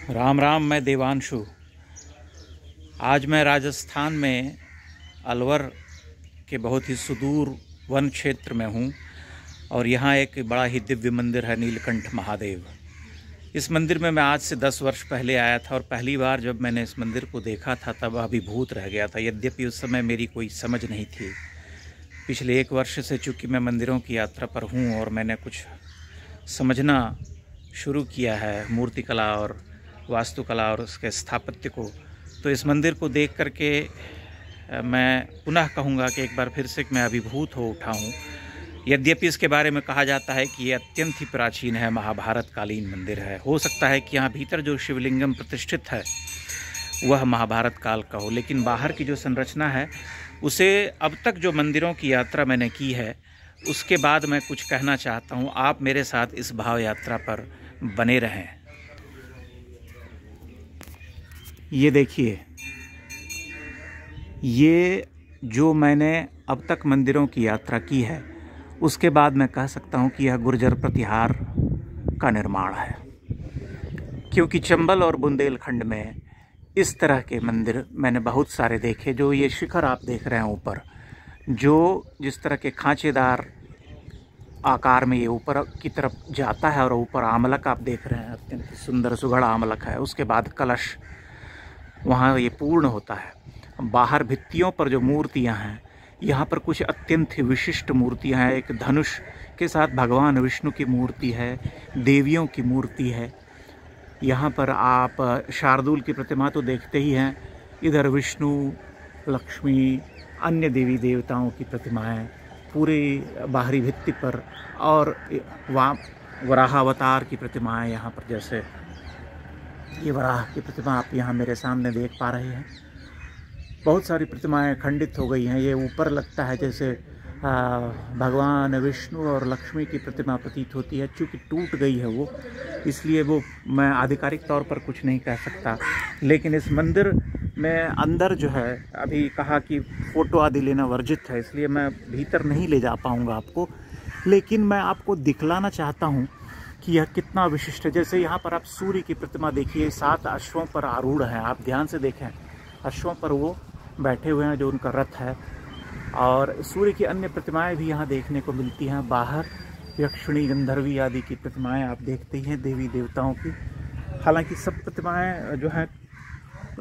राम राम। मैं देवांशु। आज मैं राजस्थान में अलवर के बहुत ही सुदूर वन क्षेत्र में हूँ और यहाँ एक बड़ा ही दिव्य मंदिर है, नीलकंठ महादेव। इस मंदिर में मैं आज से 10 वर्ष पहले आया था और पहली बार जब मैंने इस मंदिर को देखा था तब अभिभूत रह गया था। यद्यपि उस समय मेरी कोई समझ नहीं थी। पिछले 1 वर्ष से चूँकि मैं मंदिरों की यात्रा पर हूँ और मैंने कुछ समझना शुरू किया है मूर्तिकला और वास्तुकला और उसके स्थापत्य को, तो इस मंदिर को देख करके मैं पुनः कहूँगा कि एक बार फिर से मैं अभिभूत हो उठा हूँ। यद्यपि इसके बारे में कहा जाता है कि ये अत्यंत ही प्राचीन है, महाभारत कालीन मंदिर है। हो सकता है कि यहाँ भीतर जो शिवलिंगम प्रतिष्ठित है वह महाभारत काल का हो, लेकिन बाहर की जो संरचना है उसे अब तक जो मंदिरों की यात्रा मैंने की है उसके बाद मैं कुछ कहना चाहता हूँ। आप मेरे साथ इस भाव यात्रा पर बने रहें। ये देखिए, ये जो मैंने अब तक मंदिरों की यात्रा की है उसके बाद मैं कह सकता हूँ कि यह गुर्जर प्रतिहार का निर्माण है, क्योंकि चंबल और बुंदेलखंड में इस तरह के मंदिर मैंने बहुत सारे देखे। जो ये शिखर आप देख रहे हैं ऊपर, जो जिस तरह के खांचेदार आकार में ये ऊपर की तरफ जाता है और ऊपर आमलक आप देख रहे हैं, अत्यंत सुंदर सुघड़ आमलक है। उसके बाद कलश वहाँ ये पूर्ण होता है। बाहर भित्तियों पर जो मूर्तियाँ हैं, यहाँ पर कुछ अत्यंत ही विशिष्ट मूर्तियाँ हैं। एक धनुष के साथ भगवान विष्णु की मूर्ति है, देवियों की मूर्ति है। यहाँ पर आप शार्दूल की प्रतिमा तो देखते ही हैं, इधर विष्णु, लक्ष्मी, अन्य देवी देवताओं की प्रतिमाएं पूरी बाहरी भित्ति पर, और वराहावतार की प्रतिमाएं यहाँ पर, जैसे ये वराह की प्रतिमा आप यहाँ मेरे सामने देख पा रहे हैं। बहुत सारी प्रतिमाएं खंडित हो गई हैं। ये ऊपर लगता है जैसे भगवान विष्णु और लक्ष्मी की प्रतिमा प्रतीत होती है। चूँकि टूट गई है वो, इसलिए वो मैं आधिकारिक तौर पर कुछ नहीं कह सकता। लेकिन इस मंदिर में अंदर जो है, अभी कहा कि फ़ोटो आदि लेना वर्जित है, इसलिए मैं भीतर नहीं ले जा पाऊँगा आपको, लेकिन मैं आपको दिखलाना चाहता हूँ कि यह कितना विशिष्ट है। जैसे यहाँ पर आप सूर्य की प्रतिमा देखिए, 7 अश्वों पर आरूढ़ हैं। आप ध्यान से देखें, अश्वों पर वो बैठे हुए हैं, जो उनका रथ है। और सूर्य की अन्य प्रतिमाएं भी यहाँ देखने को मिलती हैं। बाहर यक्षिणी, गंधर्वी आदि की प्रतिमाएं आप देखते ही हैं, देवी देवताओं की। हालांकि सब प्रतिमाएं जो हैं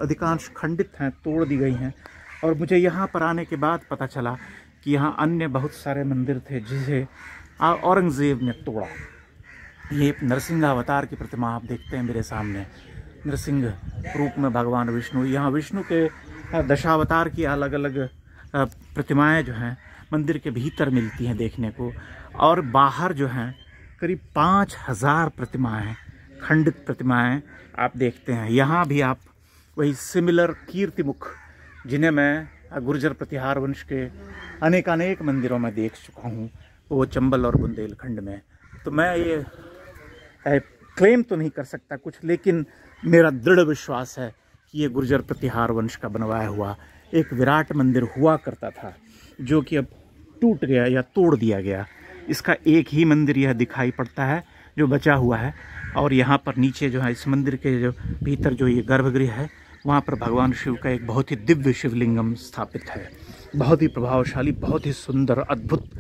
अधिकांश खंडित हैं, तोड़ दी गई हैं। और मुझे यहाँ पर आने के बाद पता चला कि यहाँ अन्य बहुत सारे मंदिर थे जिसे औरंगज़ेब ने तोड़ा। ये नरसिंह अवतार की प्रतिमा आप देखते हैं मेरे सामने, नरसिंह रूप में भगवान विष्णु। यहाँ विष्णु के दशावतार की अलग अलग प्रतिमाएं जो हैं मंदिर के भीतर मिलती हैं देखने को। और बाहर जो हैं करीब 5000 प्रतिमाएं, खंडित प्रतिमाएं आप देखते हैं। यहाँ भी आप वही सिमिलर कीर्तिमुख, जिन्हें मैं गुर्जर प्रतिहार वंश के अनेकानेक मंदिरों में देख चुका हूँ, वो चंबल और बुंदेलखंड में। तो मैं ये क्लेम तो नहीं कर सकता कुछ, लेकिन मेरा दृढ़ विश्वास है कि ये गुर्जर प्रतिहार वंश का बनवाया हुआ एक विराट मंदिर हुआ करता था, जो कि अब टूट गया या तोड़ दिया गया। इसका एक ही मंदिर यह दिखाई पड़ता है जो बचा हुआ है। और यहाँ पर नीचे जो है, इस मंदिर के जो भीतर जो ये गर्भगृह है, वहाँ पर भगवान शिव का एक बहुत ही दिव्य शिवलिंगम स्थापित है। बहुत ही प्रभावशाली, बहुत ही सुंदर, अद्भुत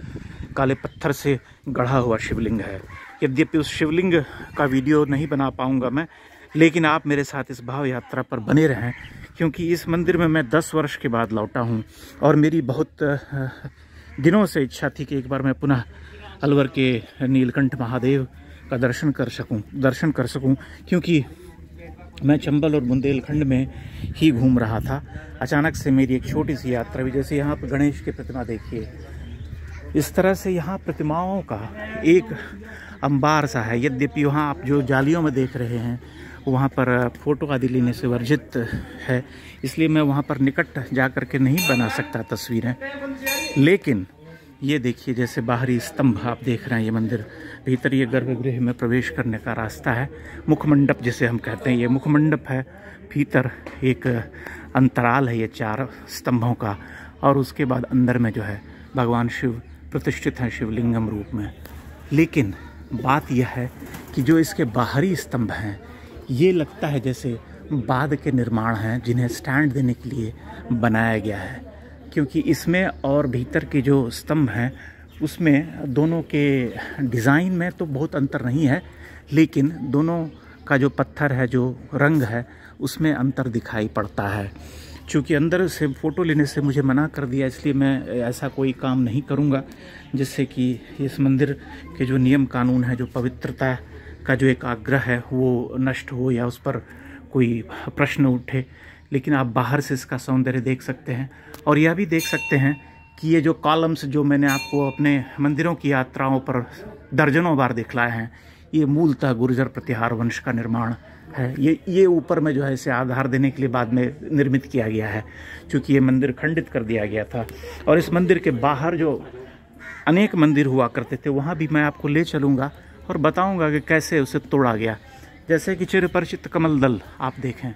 काले पत्थर से गढ़ा हुआ शिवलिंग है। यद्यपि उस शिवलिंग का वीडियो नहीं बना पाऊंगा मैं, लेकिन आप मेरे साथ इस भाव यात्रा पर बने रहें, क्योंकि इस मंदिर में मैं 10 वर्ष के बाद लौटा हूं और मेरी बहुत दिनों से इच्छा थी कि एक बार मैं पुनः अलवर के नीलकंठ महादेव का दर्शन कर सकूं, क्योंकि मैं चंबल और बुंदेलखंड में ही घूम रहा था। अचानक से मेरी एक छोटी सी यात्रा भी, जैसे यहाँ पर गणेश की प्रतिमा देखिए, इस तरह से यहाँ प्रतिमाओं का एक अंबार सा है। यद्यपि वहाँ आप जो जालियों में देख रहे हैं वहाँ पर फ़ोटो आदि लेने से वर्जित है, इसलिए मैं वहाँ पर निकट जा कर के नहीं बना सकता तस्वीरें। लेकिन ये देखिए, जैसे बाहरी स्तंभ आप देख रहे हैं, ये मंदिर भीतर, ये गर्भगृह में प्रवेश करने का रास्ता है, मुखमंडप जिसे हम कहते हैं, ये मुखमंडप है। भीतर एक अंतराल है ये 4 स्तंभों का, और उसके बाद अंदर में जो है भगवान शिव प्रतिष्ठित हैं शिवलिंगम रूप में। लेकिन बात यह है कि जो इसके बाहरी स्तंभ हैं ये लगता है जैसे बाद के निर्माण हैं जिन्हें स्टैंड देने के लिए बनाया गया है, क्योंकि इसमें और भीतर के जो स्तंभ हैं उसमें दोनों के डिज़ाइन में तो बहुत अंतर नहीं है, लेकिन दोनों का जो पत्थर है, जो रंग है, उसमें अंतर दिखाई पड़ता है। चूँकि अंदर से फ़ोटो लेने से मुझे मना कर दिया, इसलिए मैं ऐसा कोई काम नहीं करूँगा जिससे कि इस मंदिर के जो नियम कानून है, जो पवित्रता का जो एक आग्रह है, वो नष्ट हो या उस पर कोई प्रश्न उठे। लेकिन आप बाहर से इसका सौंदर्य देख सकते हैं और यह भी देख सकते हैं कि ये जो कॉलम्स जो मैंने आपको अपने मंदिरों की यात्राओं पर दर्जनों बार दिखलाए हैं, ये मूलतः गुर्जर प्रतिहार वंश का निर्माण है। ये ऊपर में जो है इसे आधार देने के लिए बाद में निर्मित किया गया है, क्योंकि ये मंदिर खंडित कर दिया गया था। और इस मंदिर के बाहर जो अनेक मंदिर हुआ करते थे, वहाँ भी मैं आपको ले चलूँगा और बताऊँगा कि कैसे उसे तोड़ा गया। जैसे कि चिरपरिचित कमल दल आप देखें,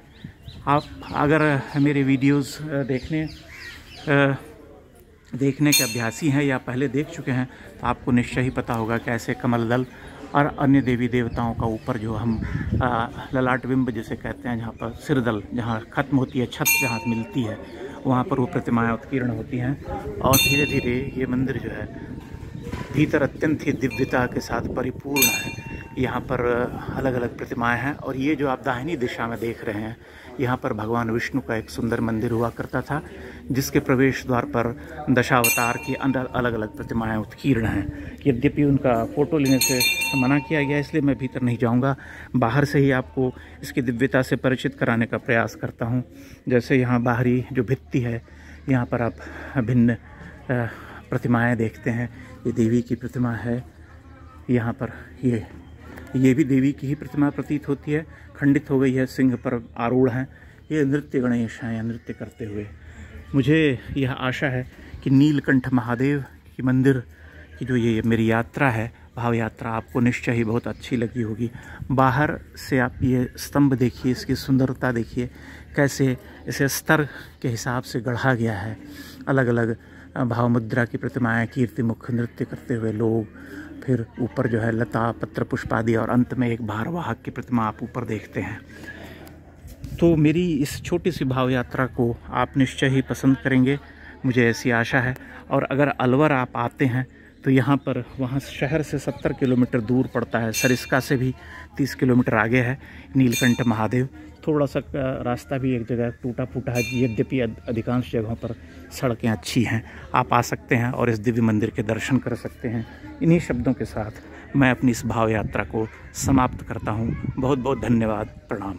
आप अगर मेरे वीडियोस देखने के अभ्यासी हैं या पहले देख चुके हैं तो आपको निश्चय ही पता होगा कैसे कमल दल और अन्य देवी देवताओं का ऊपर जो हम ललाट बिंब जिसे कहते हैं, जहाँ पर सिरदल जहाँ खत्म होती है, छत जहाँ मिलती है, वहाँ पर वो प्रतिमाएं उत्कीर्ण होती हैं। और धीरे धीरे ये मंदिर जो है भीतर अत्यंत ही दिव्यता के साथ परिपूर्ण है। यहाँ पर अलग अलग प्रतिमाएं हैं और ये जो आप दाहिनी दिशा में देख रहे हैं, यहाँ पर भगवान विष्णु का एक सुंदर मंदिर हुआ करता था, जिसके प्रवेश द्वार पर दशावतार की अलग अलग प्रतिमाएं उत्कीर्ण हैं। यद्यपि उनका फ़ोटो लेने से मना किया गया, इसलिए मैं भीतर नहीं जाऊंगा, बाहर से ही आपको इसकी दिव्यता से परिचित कराने का प्रयास करता हूं। जैसे यहाँ बाहरी जो भित्ति है, यहाँ पर आप भिन्न प्रतिमाएँ देखते हैं। ये देवी की प्रतिमा है, यहाँ पर ये भी देवी की ही प्रतिमा प्रतीत होती है, खंडित हो गई है, सिंह पर आरूढ़ हैं। ये नृत्य गणेश हैं, नृत्य करते हुए। मुझे यह आशा है कि नीलकंठ महादेव की मंदिर की जो ये मेरी यात्रा है, भाव यात्रा, आपको निश्चय ही बहुत अच्छी लगी होगी। बाहर से आप ये स्तंभ देखिए, इसकी सुंदरता देखिए, कैसे इसे स्तर के हिसाब से गढ़ा गया है। अलग अलग भाव मुद्रा की प्रतिमाएं, कीर्तिमुख नृत्य करते हुए लोग, फिर ऊपर जो है लता पत्र पुष्पादि, और अंत में एक भारवाहक की प्रतिमा आप ऊपर देखते हैं। तो मेरी इस छोटी सी भाव यात्रा को आप निश्चय ही पसंद करेंगे, मुझे ऐसी आशा है। और अगर अलवर आप आते हैं तो यहाँ पर, वहाँ शहर से 70 किलोमीटर दूर पड़ता है, सरिस्का से भी 30 किलोमीटर आगे है नीलकंठ महादेव। थोड़ा सा रास्ता भी एक जगह टूटा फूटा है, यद्यपि अधिकांश जगहों पर सड़कें अच्छी हैं। आप आ सकते हैं और इस दिव्य मंदिर के दर्शन कर सकते हैं। इन्हीं शब्दों के साथ मैं अपनी इस भाव यात्रा को समाप्त करता हूँ। बहुत बहुत धन्यवाद, प्रणाम।